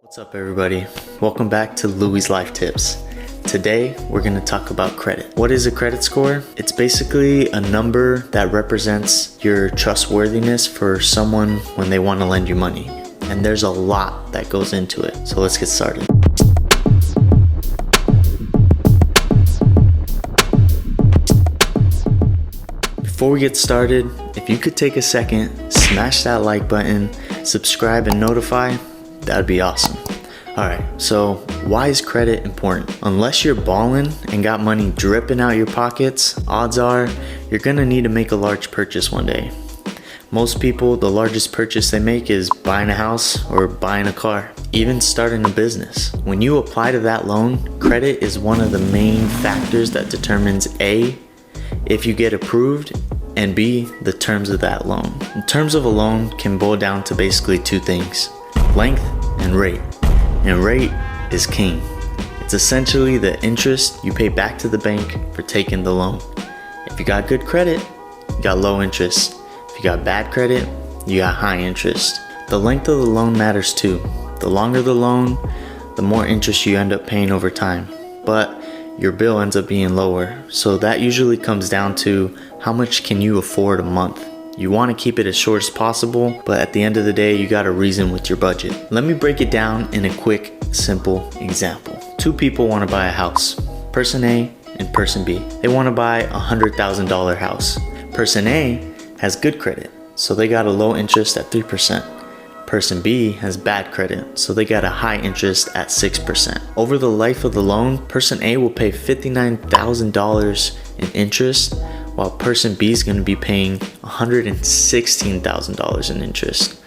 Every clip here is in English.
What's up everybody? Welcome back to Louie's Life Tips. Today we're going to talk about credit. What is a credit score? It's basically a number that represents your trustworthiness for someone when they want to lend you money. And there's a lot that goes into it. So let's get started. Before we get started, if you could take a second, smash that like button, subscribe and notify, that'd be awesome. Alright, so why is credit important? Unless you're balling and got money dripping out your pockets, odds are you're gonna need to make a large purchase one day. Most people, the largest purchase they make is buying a house or buying a car, even starting a business. When you apply to that loan, credit is one of the main factors that determines A, if you get approved, and B, the terms of that loan. The terms of a loan can boil down to basically two things: length and rate. And rate is king. It's essentially the interest you pay back to the bank for taking the loan. If you got good credit, you got low interest. If you got bad credit, you got high interest. The length of the loan matters too. The longer the loan, the more interest you end up paying over time. But your bill ends up being lower. So that usually comes down to how much can you afford a month. You want to keep it as short as possible, but at the end of the day, you got to reason with your budget. Let me break it down in a quick, simple example. Two people want to buy a house, person A and person B. They want to buy a $100,000 house. Person A has good credit, so they got a low interest at 3%. Person B has bad credit, so they got a high interest at 6%. Over the life of the loan, person A will pay $59,000 in interest, while person B is going to be paying $116,000 in interest,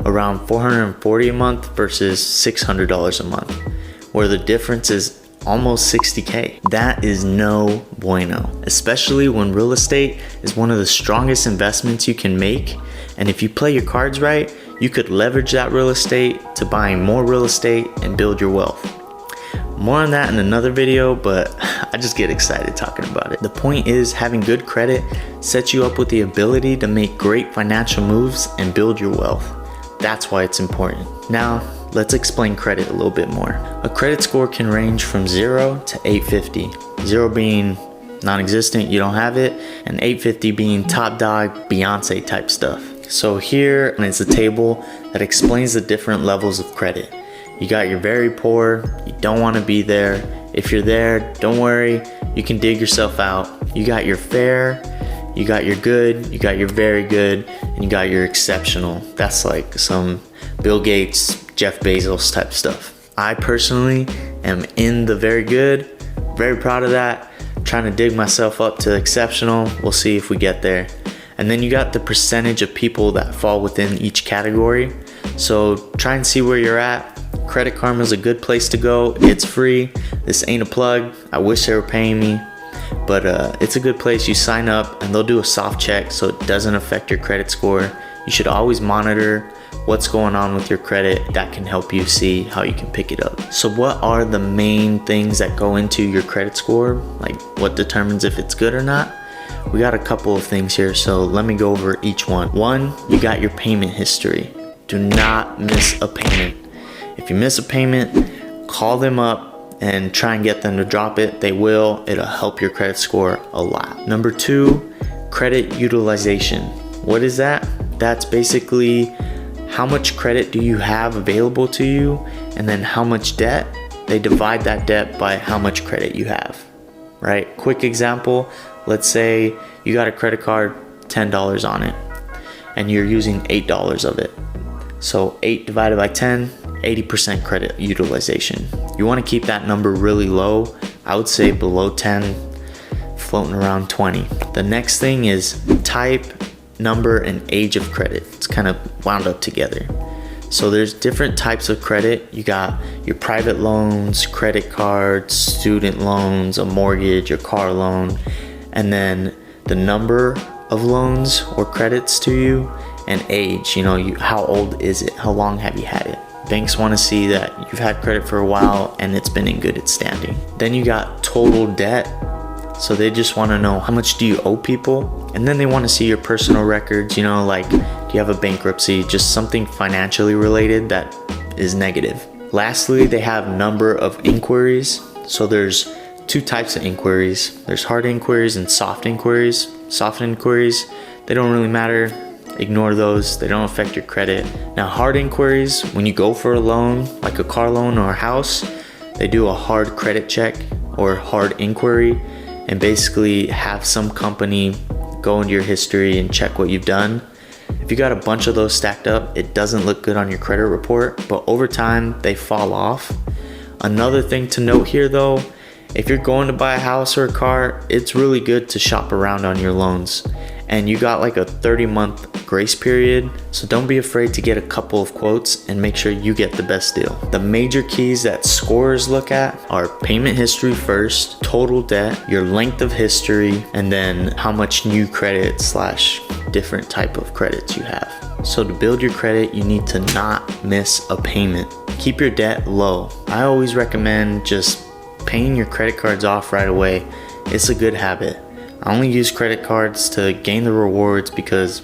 around $440 a month versus $600 a month, where the difference is almost $60K. That is no bueno, especially when real estate is one of the strongest investments you can make. And if you play your cards right, you could leverage that real estate to buying more real estate and build your wealth. More on that in another video, but I just get excited talking about it. The point is, having good credit sets you up with the ability to make great financial moves and build your wealth. That's why it's important. Now, let's explain credit a little bit more. A credit score can range from 0 to 850. 0 being non-existent, you don't have it, and 850 being top dog, Beyonce type stuff. So here is a table that explains the different levels of credit. You got your very poor, you don't want to be there. If you're there, don't worry, you can dig yourself out. You got your fair, you got your good, you got your very good, and you got your exceptional. That's like some Bill Gates, Jeff Bezos type stuff. I personally am in the very good, very proud of that, trying to dig myself up to exceptional. We'll see if we get there. And then you got the percentage of people that fall within each category. So try and see where you're at. Credit Karma is a good place to go. It's free. This ain't a plug. I wish they were paying me, but it's a good place. You sign up and they'll do a soft check so it doesn't affect your credit score. You should always monitor what's going on with your credit. That can help you see how you can pick it up. So what are the main things that go into your credit score? Like what determines if it's good or not? We got a couple of things here, so let me go over each one. One, you got your payment history. Do not miss a payment. If you miss a payment, call them up and try and get them to drop it. They will. It'll help your credit score a lot. Number two, credit utilization. What is that? That's basically how much credit do you have available to you, and then how much debt. They divide that debt by how much credit you have, right? Quick example, let's say you got a credit card, $10 on it, and you're using $8 of it. So 8 divided by 10, 80% credit utilization. You want to keep that number really low. I would say below 10, floating around 20. The next thing is type, number, and age of credit. It's kind of wound up together. So there's different types of credit. You got your private loans, credit cards, student loans, a mortgage, your car loan, and then the number of loans or credits to you, and age. How old is it? How long have you had it? Banks want to see that you've had credit for a while and it's been in good standing. Then you got total debt. So they just want to know how much do you owe people, and then they want to see your personal records, like do you have a bankruptcy, just something financially related that is negative. Lastly, they have number of inquiries. So there's two types of inquiries. There's hard inquiries and soft inquiries. Soft inquiries, they don't really matter. Ignore those. They don't affect your credit. Now, hard inquiries, when you go for a loan, like a car loan or a house, they do a hard credit check or hard inquiry and basically have some company go into your history and check what you've done. If you got a bunch of those stacked up, it doesn't look good on your credit report, but over time they fall off. Another thing to note here though, if you're going to buy a house or a car, it's really good to shop around on your loans. And you got like a 30-month grace period, so don't be afraid to get a couple of quotes and make sure you get the best deal. The major keys that scorers look at are payment history first, total debt, your length of history, and then how much new credit / different type of credits you have. So to build your credit, you need to not miss a payment. Keep your debt low. I always recommend just paying your credit cards off right away. It's a good habit. I only use credit cards to gain the rewards because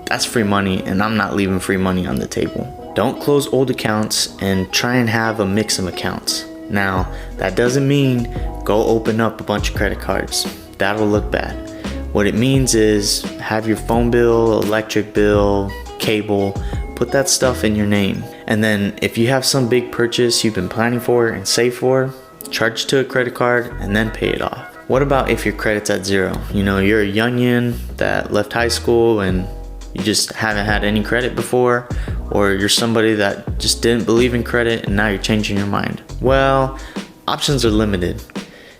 that's free money and I'm not leaving free money on the table. Don't close old accounts and try and have a mix of accounts. Now, that doesn't mean go open up a bunch of credit cards. That'll look bad. What it means is have your phone bill, electric bill, cable, put that stuff in your name. And then if you have some big purchase you've been planning for and save for, charge to a credit card and then pay it off. What about if your credit's at zero? You know, you're a youngin that left high school and you just haven't had any credit before, or you're somebody that just didn't believe in credit and now you're changing your mind. Well, options are limited.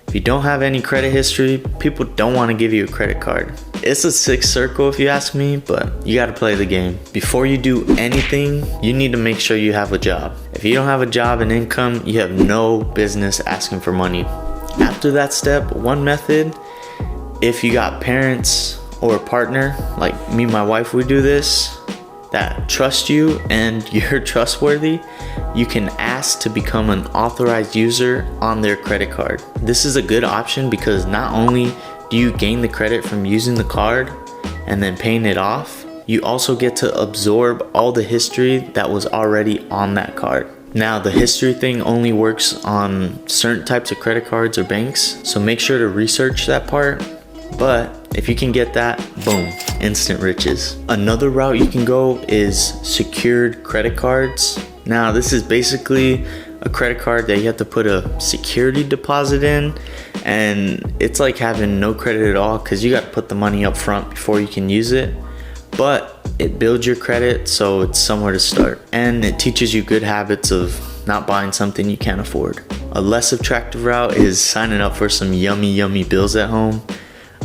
If you don't have any credit history, people don't want to give you a credit card. It's a sick circle if you ask me, but you got to play the game. Before you do anything, you need to make sure you have a job. If you don't have a job and income, you have no business asking for money. After that step, one method, if you got parents or a partner, like me and my wife, we do this, that trust you and you're trustworthy, you can ask to become an authorized user on their credit card. This is a good option because not only do you gain the credit from using the card and then paying it off, you also get to absorb all the history that was already on that card. Now, the history thing only works on certain types of credit cards or banks, so make sure to research that part. But if you can get that, boom, instant riches. Another route you can go is secured credit cards. Now, this is basically a credit card that you have to put a security deposit in, and it's like having no credit at all because you got to put the money up front before you can use it. But it builds your credit, so it's somewhere to start. And it teaches you good habits of not buying something you can't afford. A less attractive route is signing up for some yummy bills at home.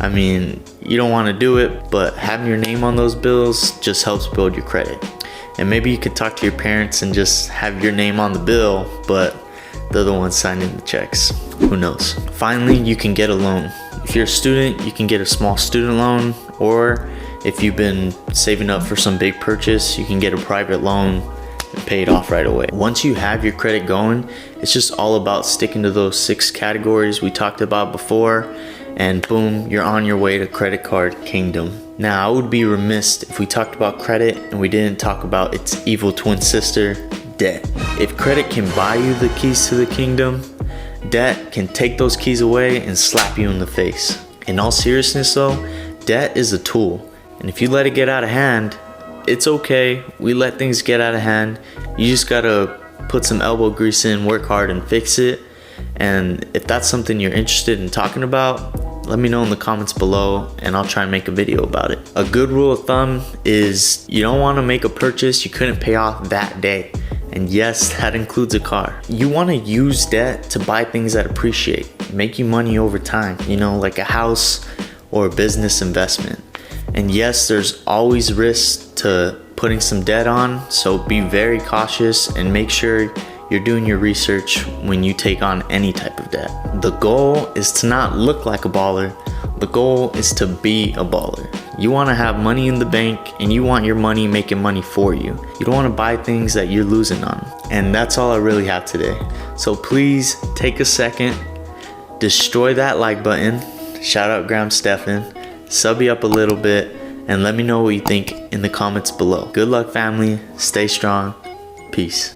I mean, you don't want to do it, but having your name on those bills just helps build your credit. And maybe you could talk to your parents and just have your name on the bill, but they're the ones signing the checks. Who knows? Finally, you can get a loan. If you're a student, you can get a small student loan, or if you've been saving up for some big purchase, you can get a private loan and pay it off right away. Once you have your credit going, it's just all about sticking to those 6 categories we talked about before, and boom, you're on your way to credit card kingdom. Now, I would be remiss if we talked about credit and we didn't talk about its evil twin sister, debt. If credit can buy you the keys to the kingdom, debt can take those keys away and slap you in the face. In all seriousness though, debt is a tool. And if you let it get out of hand, it's okay. We let things get out of hand. You just gotta put some elbow grease in, work hard and fix it. And if that's something you're interested in talking about, let me know in the comments below and I'll try and make a video about it. A good rule of thumb is you don't want to make a purchase you couldn't pay off that day. And yes, that includes a car. You want to use debt to buy things that appreciate, make you money over time, you know, like a house or a business investment. And yes, there's always risks to putting some debt on, so be very cautious and make sure you're doing your research when you take on any type of debt. The goal is to not look like a baller. The goal is to be a baller. You want to have money in the bank and you want your money making money for you. You don't want to buy things that you're losing on. And that's all I really have today. So please take a second, destroy that like button. Shout out Graham Stephan. Sub me up a little bit and let me know what you think in the comments below. Good luck, family. Stay strong. Peace.